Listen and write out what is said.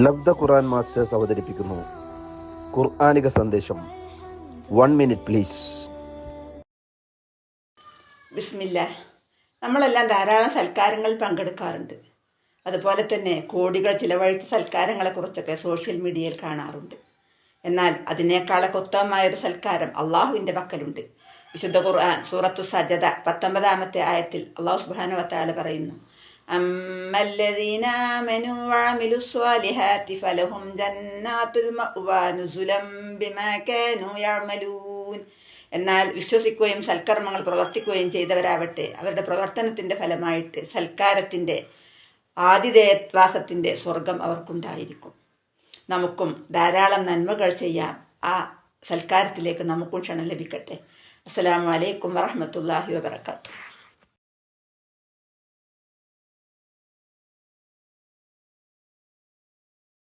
ലബ്ധ ഖുർആൻ masters അവതരിപ്പിക്കുന്നു ഖുർആനിക സന്ദേശം. 1 minute please. ബിസ്മില്ലാ. നമ്മളെല്ലാം ധാരാളം സൽക്കാരങ്ങളിൽ പങ്കെടുക്കാറുണ്ട്. അതുപോലെ തന്നെ കോടികൾ ചിലവഴിച്ച സൽക്കാരങ്ങളെക്കുറിച്ചൊക്കെ സോഷ്യൽ മീഡിയയിൽ കാണാറുണ്ട്. എന്നാൽ അതിനേക്കാളൊക്കെ ഉത്തമമായൊരു സൽക്കാരം അള്ളാഹുവിൻ്റെ പക്കലുണ്ട്. വിശുദ്ധ ഖുർആൻ സൂറത്തു സജദ 19-ാമത്തെ ആയത്തിൽ അള്ളാഹു സുബ്ഹാനഹു വതആല പറയുന്നു, അമ്മല്ലദീന ആമനൂ വഅമിലുസ് സ്വാലിഹാത്തി ഫലഹും ജന്നാത്തുൽ മഅ്വാ നുസുലം ബിമാ കാനൂ യഅമലൂൻ. എന്നാൽ വിശ്വസിക്കുകയും സൽക്കർമ്മങ്ങൾ പ്രവർത്തിക്കുകയും ചെയ്തവരാവട്ടെ, അവരുടെ പ്രവർത്തനത്തിൻ്റെ ഫലമായിട്ട് സൽക്കാരത്തിൻ്റെ ആതിഥേയവാസത്തിൻ്റെ സ്വർഗം അവർക്കുണ്ടായിരിക്കും. നമുക്കും ധാരാളം നന്മകൾ ചെയ്യാം. ആ സൽക്കാരത്തിലേക്ക് നമുക്കും ക്ഷണം ലഭിക്കട്ടെ. അസ്സലാമു അലൈക്കും വറഹ്മത്തുള്ളാഹി വബറകാതുഹു.